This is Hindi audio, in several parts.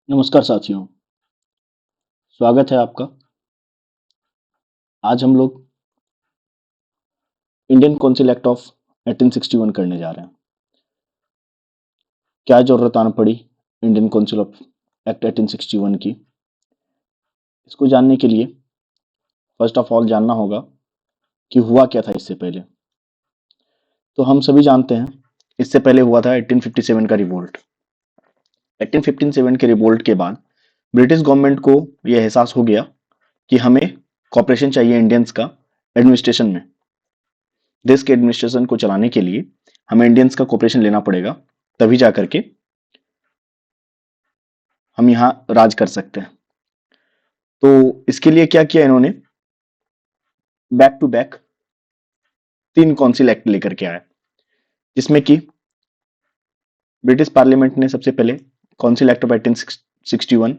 नमस्कार साथियों, स्वागत है आपका। आज हम लोग इंडियन काउंसिल एक्ट ऑफ 1861 करने जा रहे हैं। क्या जरूरत आन पड़ी इंडियन काउंसिल ऑफ एक्ट 1861 की? इसको जानने के लिए फर्स्ट ऑफ ऑल जानना होगा कि हुआ क्या था इससे पहले। तो हम सभी जानते हैं, इससे पहले हुआ था 1857 का रिवोल्ट। 1857 के रिवोल्ट के बाद ब्रिटिश गवर्नमेंट को यह एहसास हो गया कि हमें कॉपरेशन चाहिए इंडियंस का एडमिनिस्ट्रेशन में। देश के एडमिनिस्ट्रेशन को चलाने के लिए हमें इंडियंस का कॉपरेशन लेना पड़ेगा, तभी जाकर के हम यहाँ राज कर सकते हैं। तो इसके लिए क्या किया इन्होंने, back to back 3 council act लेकर के आए, जिसमें कि ब्रिटिश पार्लियामेंट ने सबसे पहले काउंसिल एक्ट ऑफ 1861,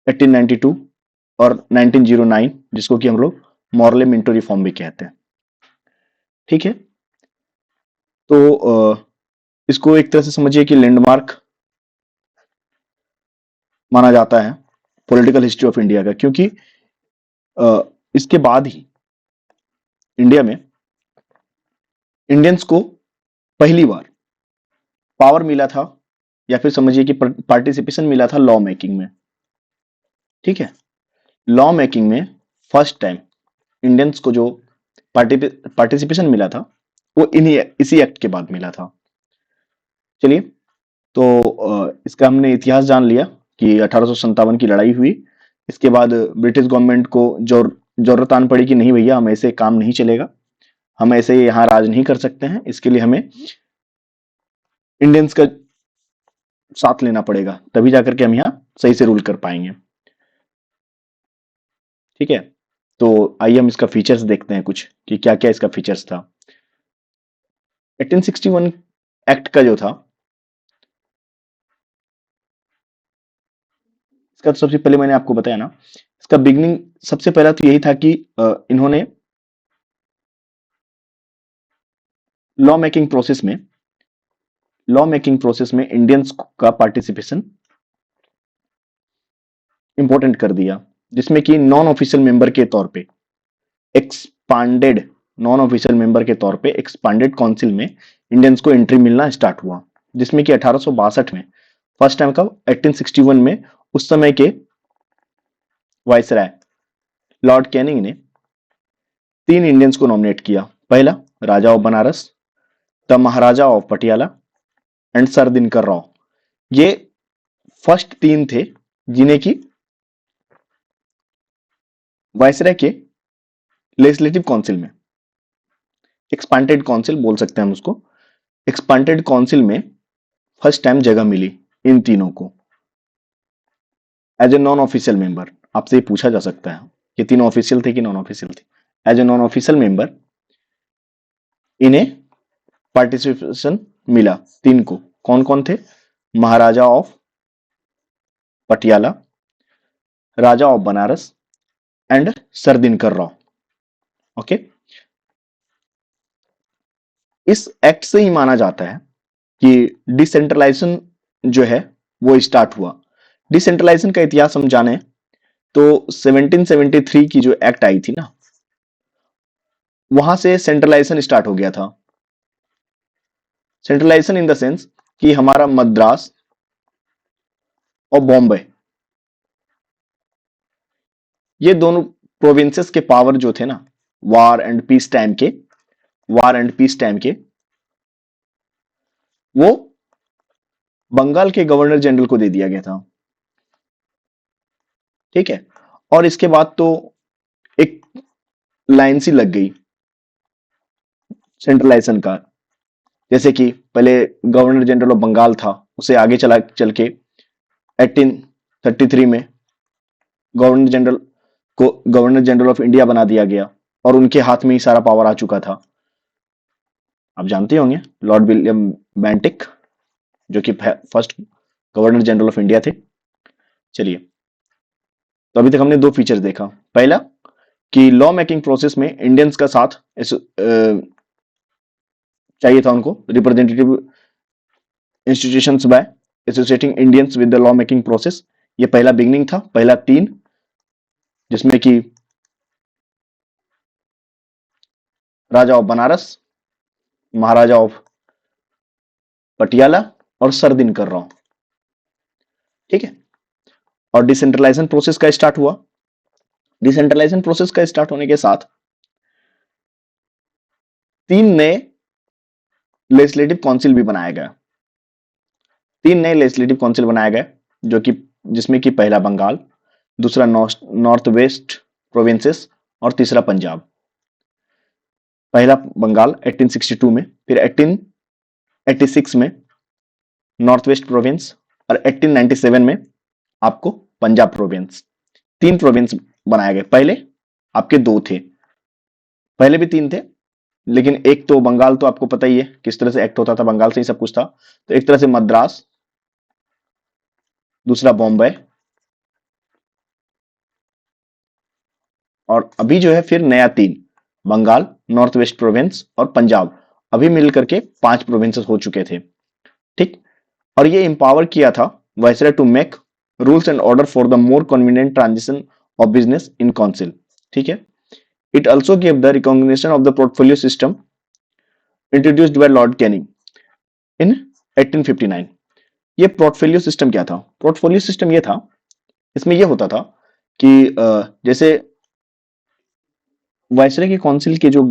1892 और 1909, जिसको कि हम लोग मॉर्ले मिंटो रिफॉर्म भी कहते हैं। ठीक है, तो इसको एक तरह से समझिए कि लैंडमार्क माना जाता है पॉलिटिकल हिस्ट्री ऑफ इंडिया का, क्योंकि इसके बाद ही इंडिया में इंडियंस को पहली बार पावर मिला था, या फिर समझिए कि पार्टिसिपेशन मिला था लॉ मेकिंग में। ठीक है, लॉ मेकिंग में फर्स्ट टाइम इंडियंस को जो पार्टिसिपेशन मिला था वो इसी एक्ट के बाद मिला था। चलिए, तो इसका हमने इतिहास जान लिया कि 1857 की लड़ाई हुई। इसके बाद ब्रिटिश गवर्नमेंट को जरूरत आन पड़ी कि नहीं भैया, हम ऐसे काम नहीं चलेगा, हम ऐसे यहाँ राज नहीं कर सकते हैं, इसके लिए हमें इंडियंस का साथ लेना पड़ेगा, तभी जाकर के हम यहाँ सही से रूल कर पाएंगे। ठीक है, तो आइए हम इसका फीचर्स देखते हैं कुछ, कि क्या क्या इसका फीचर्स था। 1861 एक्ट का जो था, इसका तो सबसे पहले मैंने आपको बताया ना, इसका बिगनिंग सबसे पहला तो यही था कि इन्होंने लॉ मेकिंग प्रोसेस में इंडियंस का पार्टिसिपेशन इंपॉर्टेंट कर दिया, जिसमें कि नॉन ऑफिशियल मेंबर के तौर पे एक्सपांडेड नॉन ऑफिशियल मेंबर के तौर पे एक्सपांडेड काउंसिल में इंडियंस को एंट्री मिलना स्टार्ट हुआ, जिसमें कि 1862 में फर्स्ट टाइम का 1861 में उस समय के वायसराय लॉर्ड कैनिंग ने 3 इंडियंस को नॉमिनेट किया। पहला, Raja of Banaras, the Maharaja of Patiala and sir Dinkar Rao. ये फर्स्ट 3 थे जिन्हें की वायसराय के लेजिस्लेटिव काउंसिल में, एक्सपांडेड काउंसिल बोल सकते हैं हम उसको, एक्सपांडेड काउंसिल में फर्स्ट टाइम जगह मिली इन तीनों को as a non official member. आपसे ये पूछा जा सकता है कि तीनों ऑफिशियल थे कि नॉन ऑफिशियल थे। As a non official member इन्हें पार्टिसिपेशन मिला 3 को। कौन कौन थे? Maharaja of Patiala, Raja of Banaras and sir Dinkar Rao. Okay, इस एक्ट से ही माना जाता है कि डिसेंट्रलाइजेशन जो है वो स्टार्ट हुआ। डिसेंट्रलाइजेशन का इतिहास हम जाने तो 1773 की जो एक्ट आई थी ना, वहां से सेंट्रलाइजेशन स्टार्ट हो गया था। सेंट्रलाइजेशन इन द सेंस कि हमारा मद्रास और बॉम्बे, ये दोनों प्रोविंसेस के पावर जो थे ना, वार एंड पीस टाइम के वो बंगाल के गवर्नर जनरल को दे दिया गया था। ठीक है, और इसके बाद तो एक लाइन सी लग गई सेंट्रलाइजेशन का। जैसे कि पहले गवर्नर जनरल ऑफ बंगाल था, उसे आगे चल के 1833 में गवर्नर जनरल ऑफ इंडिया बना दिया गया, और उनके हाथ में ही सारा पावर आ चुका था। आप जानते होंगे लॉर्ड विलियम बेंटिक, जो कि first governor general of India थे। चलिए, तो अभी तक हमने 2 फीचर्स देखा। पहला कि लॉ मेकिंग प्रोसेस में इंडियंस का साथ चाहिए था उनको, representative institutions by associating Indians with the law making process, ये पहला बिगनिंग था, पहला 3, जिसमें कि राजा ऑफ बनारस, महाराजा ऑफ पटियाला और सर दिनकर राव। ठीक है, और डिसेंट्रलाइजेशन प्रोसेस का स्टार्ट हुआ। डिसेंट्रलाइजेशन प्रोसेस का स्टार्ट होने के साथ 3 नए लेजिस्लेटिव काउंसिल भी बनाया गया। 3 नए लेजिस्लेटिव काउंसिल बनाए गए, जो कि जिसमें कि पहला बंगाल, दूसरा नॉर्थ वेस्ट प्रोविंसेस और तीसरा पंजाब। पहला बंगाल 1862 में, फिर 1886 में नॉर्थ वेस्ट प्रोविंस और 1897 में आपको पंजाब प्रोविंस। 3 प्रोविंस बनाए गए। पहले आपके 2 थे, पहले भी 3 थे, लेकिन एक तो बंगाल तो आपको पता ही है किस तरह से एक्ट होता था, बंगाल से ही सब कुछ था। तो एक तरह से मद्रास, दूसरा बॉम्बे, और अभी जो है फिर नया 3, बंगाल, नॉर्थ वेस्ट प्रोविंस और पंजाब, अभी मिलकर के 5 प्रोविंसेस हो चुके थे। ठीक, और ये इंपावर किया था viceroy to make rules and order for the more convenient transition of business in council. ठीक है, it also give the recognition of the portfolio system introduced by Lord Canning in 1859। ये पोर्टफोलियो सिस्टम क्या था? पोर्टफोलियो सिस्टम ये था, इसमें ये होता था कि जैसे वायसराय के काउंसिल के जो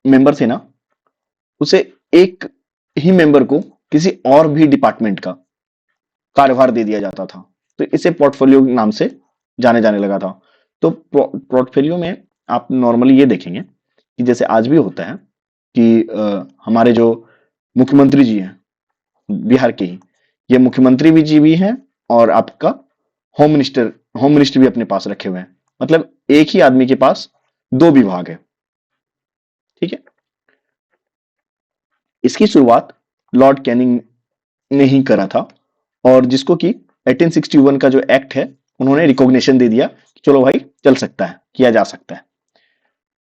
मेंबर थे ना, उसे एक ही मेंबर को किसी और भी डिपार्टमेंट का कार्यभार दे दिया जाता था, तो इसे पोर्टफोलियो नाम से जाने जाने लगा था। तो पोर्टफोलियो में आप नॉर्मली ये देखेंगे कि जैसे आज भी होता है कि हमारे जो मुख्यमंत्री जी हैं बिहार के ही, ये मुख्यमंत्री भी जी भी हैं और आपका होम मिनिस्टर भी अपने पास रखे हुए हैं। मतलब एक ही आदमी के पास 2 विभाग है। ठीक है, इसकी शुरुआत लॉर्ड कैनिंग ने ही करा था, और जिसको कि 1861 का जो एक्ट है उन्होंने रिकॉग्निशन दे दिया कि चलो भाई चल सकता है, किया जा सकता है।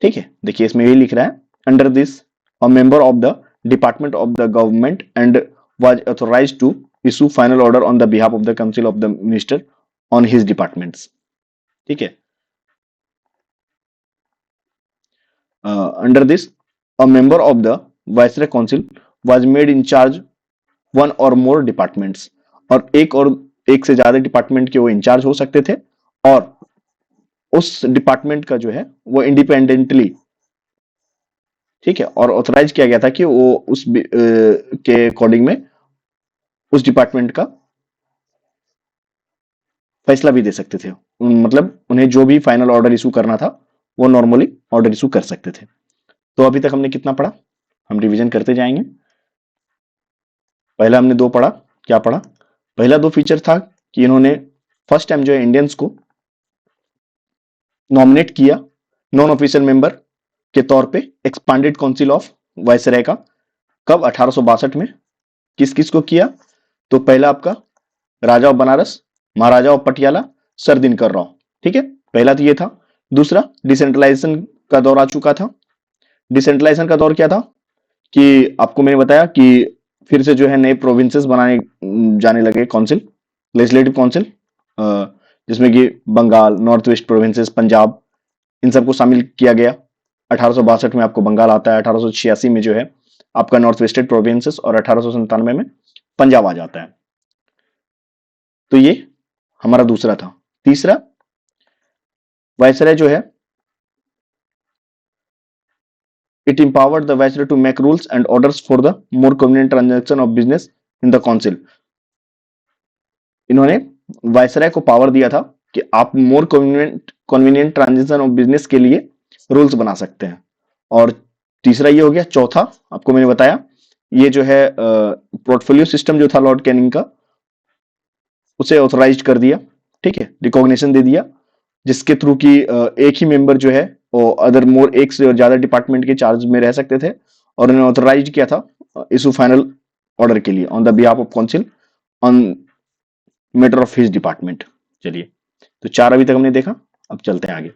ठीक है, देखिए इसमें यही लिख रहा है, under this a member of the department of the government and was authorized to issue final order on the behalf of the council of the minister on his departments. ठीक है, under this a member of the viceroy council was made in charge one or more departments, और एक से ज्यादा डिपार्टमेंट के वो इंचार्ज हो सकते थे, और उस डिपार्टमेंट का जो है वो इंडिपेंडेंटली, ठीक है, और ऑथराइज किया गया था कि वो उस के अकॉर्डिंग में उस डिपार्टमेंट का फैसला भी दे सकते थे। मतलब उन्हें जो भी फाइनल ऑर्डर इशू करना था वो नॉर्मली ऑर्डर इशू कर सकते थे। तो अभी तक हमने कितना पढ़ा, हम रिवीजन करते जाएंगे। पहला हमने 2 पढ़ा, क्या पढ़ा? पहला 2 फीचर था कि इन्होंने फर्स्ट टाइम जो है इंडियंस को नॉमिनेट किया नॉन ऑफिशियल मेंबर के तौर पे एक्सपांडेड काउंसिल ऑफ वायसराय का। कब? 1862 में। किस किस को किया? तो पहला आपका Raja of Banaras, Maharaja of Patiala, sir Dinkar Rao. ठीक है, पहला तो ये था। दूसरा, डिसेंट्रलाइजेशन का दौर आ चुका था। डिसेंट्रलाइजेशन का दौर क्या था कि आपको मैंने बताया कि फिर से जो है नए प्रोविंसेस बनाने जाने लगे काउंसिल, लेजिस्लेटिव काउंसिल, जिसमें कि Bengal, north west provinces, Punjab, इन सबको शामिल किया गया। 1862 में आपको बंगाल आता है, 1886 में जो है आपका नॉर्थ वेस्टर्न प्रोविंसेस, और 1897 में पंजाब आ जाता है। तो ये हमारा दूसरा था। तीसरा, वायसराय जो है it empowered the viceroy to make rules and orders for the more convenient transaction of business in the council। इन्होंने वायसराय को पावर दिया था कि आप more convenient transaction of business के लिए रूल्स बना सकते हैं। और तीसरा ये हो गया। चौथा, आपको मैंने बताया, ये जो है पोर्टफोलियो सिस्टम जो था लॉर्ड कैनिंग का, उसे ऑथोराइज कर दिया। ठीक है, रिकॉग्निशन दे दिया, जिसके थ्रू की एक ही मेंबर जो है वो अदर मोर एक से ज्यादा डिपार्टमेंट के चार्ज में रह सकते थे, और उन्होंने ऑथोराइज किया था इशू फाइनल ऑर्डर के लिए on the behalf of council on matter of his department. चलिए, तो 4 अभी तक हमने देखा, अब चलते हैं आगे।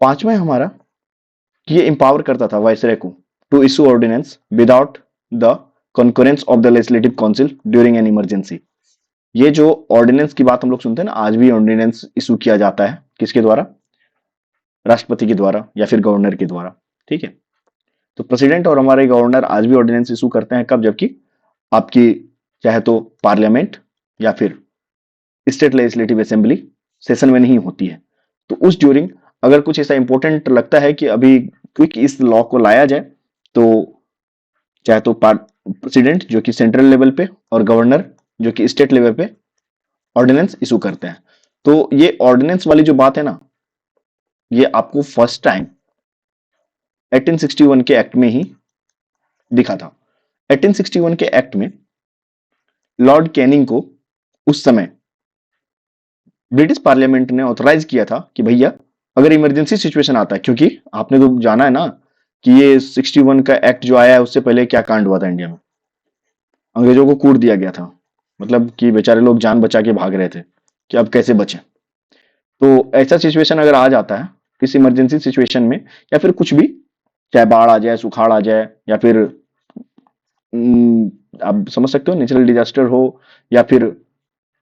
पांचवा है हमारा कि ये इंपावर करता था वायसराय को to issue ordinance without the concurrence of the legislative council during an emergency। ये जो ऑर्डिनेंस की बात हम लोग सुनते हैं ना, आज भी ऑर्डिनेंस इशू किया जाता है किसके द्वारा? राष्ट्रपति के द्वारा या फिर गवर्नर के द्वारा। ठीक है, तो प्रेसिडेंट और हमारे गवर्नर आज भी ऑर्डिनेंस इशू करते हैं। कब? जबकि आपकी चाहे तो पार्लियामेंट या फिर स्टेट लेजिस्लेटिव असेंबली सेशन में नहीं होती है, तो उस ड्यूरिंग अगर कुछ ऐसा इंपॉर्टेंट लगता है कि अभी क्विक इस लॉ को लाया जाए, तो चाहे तो प्रेसिडेंट जो कि सेंट्रल लेवल पे और गवर्नर जो कि स्टेट लेवल पे ऑर्डिनेंस इशू करते हैं। तो ये ऑर्डिनेंस वाली जो बात है ना, ये आपको फर्स्ट टाइम 1861 के एक्ट में ही दिखा था। 1861 के एक्ट में लॉर्ड कैनिंग को उस समय ब्रिटिश पार्लियामेंट ने ऑथराइज किया था कि भैया अगर इमरजेंसी सिचुएशन आता है, क्योंकि आपने तो जाना है ना कि ये 61 का एक्ट जो आया है उससे पहले क्या कांड हुआ था इंडिया में। अंग्रेजों को कूट दिया गया था, मतलब कि बेचारे लोग जान बचा के भाग रहे थे कि अब कैसे बचे। तो ऐसा सिचुएशन अगर आ जाता है किसी इमरजेंसी सिचुएशन में, या फिर कुछ भी, चाहे बाढ़ आ जाए, सुखाड़ आ जाए, या फिर आप समझ सकते हो नेचुरल डिजास्टर हो, या फिर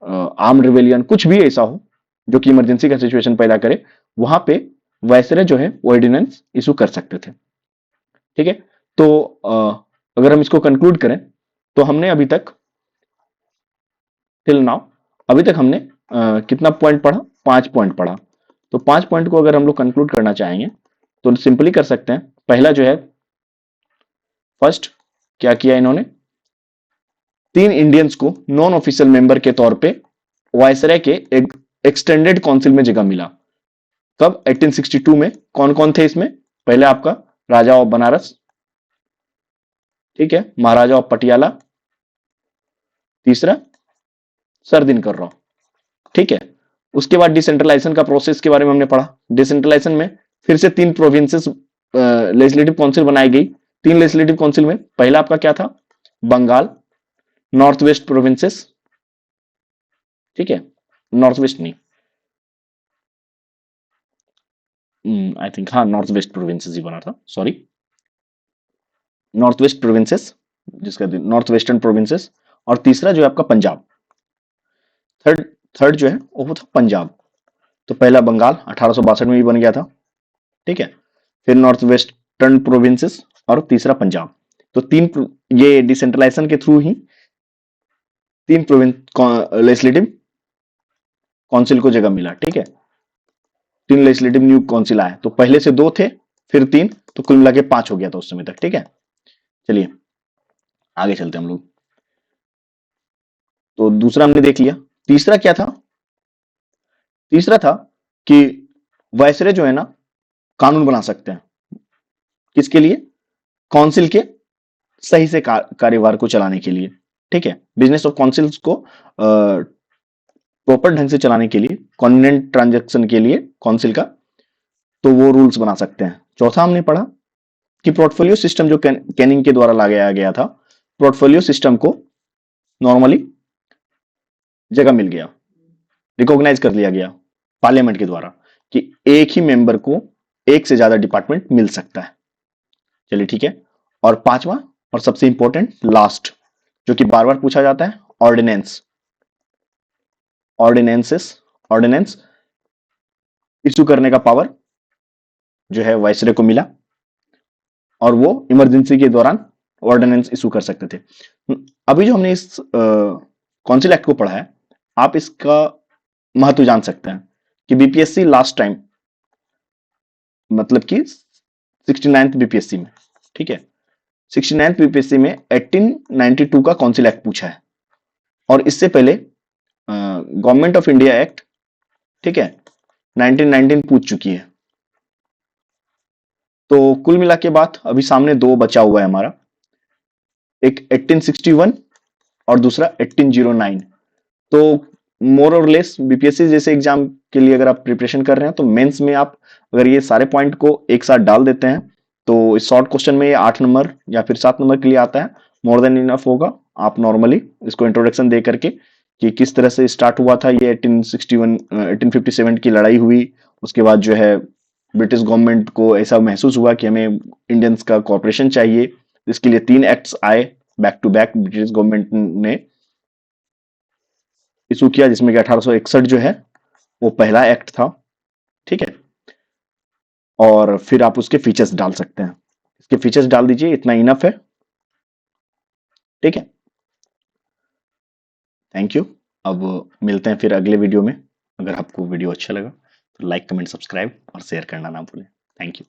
आर्म रिवेलियन, कुछ भी ऐसा हो जो कि इमरजेंसी का सिचुएशन पैदा करे, वहां पे वायसराय जो है ऑर्डिनेंस इशू कर सकते थे। ठीक है, तो अगर हम इसको कंक्लूड करें तो हमने अभी तक टिल नाउ अभी तक हमने कितना पॉइंट पढ़ा? 5 पॉइंट पढ़ा। तो 5 पॉइंट को अगर हम लोग कंक्लूड करना चाहेंगे तो सिंपली कर सकते हैं। पहला जो है, फर्स्ट क्या किया इन्होंने? 3 इंडियंस को नॉन ऑफिशियल मेंबर के तौर पे वायसराय के एक एक्सटेंडेड काउंसिल में जगह मिला। कब? 1862 में। कौन कौन थे इसमें? पहले आपका राजा ऑफ बनारस, ठीक है, महाराजा ऑफ पटियाला, तीसरा सर दिनकर राव। ठीक है, उसके बाद डिसेंट्रलाइजेशन का प्रोसेस के बारे में हमने पढ़ा। डिसेंट्रलाइजेशन में फिर से 3 प्रोविंसेस लेजिस्लेटिव काउंसिल बनाई गई। 3 लेजिस्लेटिव काउंसिल में पहला आपका क्या था? बंगाल, नॉर्थ वेस्ट प्रोविंसेस, ठीक है, नॉर्थ वेस्ट नहीं, आई थिंक हाँ नॉर्थ वेस्ट प्रोविंसेस ही बना था, सॉरी, नॉर्थ वेस्ट प्रोविंसेस, जिसका नॉर्थ वेस्टर्न प्रोविंसेस। और तीसरा जो है आपका पंजाब। थर्ड थर्ड जो है वो था पंजाब। तो पहला बंगाल 1862 में भी बन गया था, ठीक है, फिर नॉर्थ वेस्टर्न प्रोविंसेस और तीसरा पंजाब। तो ये डिसेंट्रलाइजेशन के थ्रू ही 3 प्रोविंस लेजिस्लेटिव काउंसिल को जगह मिला। ठीक है, 3 लेजिस्लेटिव न्यू काउंसिल आए। तो पहले से 2 थे, फिर 3, तो कुल मिला के 5 हो गया था उस समय तक। ठीक है, चलिए आगे चलते हम लोग। तो दूसरा हमने देख लिया। तीसरा क्या था? तीसरा था कि वायसराय जो है ना कानून बना सकते हैं। किसके लिए? काउंसिल के सही से कार्यभार को चलाने के लिए। ठीक है, बिजनेस ऑफ काउंसिल्स को प्रॉपर ढंग से चलाने के लिए, कॉन्वेनेंट ट्रांजैक्शन के लिए काउंसिल का, तो वो रूल्स बना सकते हैं। चौथा हमने पढ़ा कि पोर्टफोलियो सिस्टम जो कैनिंग के द्वारा लगाया गया था, पोर्टफोलियो सिस्टम को नॉर्मली जगह मिल गया, रिकॉग्नाइज कर लिया गया पार्लियामेंट के द्वारा कि एक ही मेंबर को एक से ज्यादा डिपार्टमेंट मिल सकता है। चलिए ठीक है, और पांचवा और सबसे इंपॉर्टेंट लास्ट जो कि बार बार पूछा जाता है, ऑर्डिनेंस। ऑर्डिनेंस इशू करने का पावर जो है वायसराय को मिला, और वो इमरजेंसी के दौरान ऑर्डिनेंस इशू कर सकते थे। अभी जो हमने इस काउंसिल एक्ट को पढ़ा है, आप इसका महत्व जान सकते हैं कि बीपीएससी लास्ट टाइम, मतलब कि 69th बीपीएससी में, ठीक है, 69th बीपीएससी में 1892 का काउंसिल एक्ट पूछा है, और इससे पहले गवर्नमेंट ऑफ इंडिया एक्ट, ठीक है, 1919 पूछ चुकी है। तो कुल मिला के बात अभी सामने 2 बचा हुआ है हमारा, एक 1861 और दूसरा 1809। तो मोर और लेस बीपीएससी जैसे एग्जाम के लिए अगर आप प्रिपरेशन कर रहे हैं तो मेंस में आप अगर ये सारे पॉइंट को एक साथ डाल देते हैं तो इस शॉर्ट क्वेश्चन में ये 8 नंबर या फिर 7 नंबर के लिए आता है, मोर देन इनफ होगा। आप नॉर्मली इसको इंट्रोडक्शन दे करके कि किस तरह से स्टार्ट हुआ था ये 1857 की लड़ाई हुई, उसके बाद जो है ब्रिटिश गवर्नमेंट को ऐसा महसूस हुआ कि हमें इंडियंस का कॉपरेशन चाहिए, इसके लिए 3 एक्ट्स आए, back to back British government ने इशू किया, जिसमें कि 1861 जो है वो पहला एक्ट था। ठीक है, और फिर आप उसके फीचर्स डाल सकते हैं। इसके फीचर्स डाल दीजिए, इतना इनफ है। ठीक है, थैंक यू। अब मिलते हैं फिर अगले वीडियो में। अगर आपको वीडियो अच्छा लगा तो लाइक, कमेंट, सब्सक्राइब और शेयर करना ना भूलें। Thank you.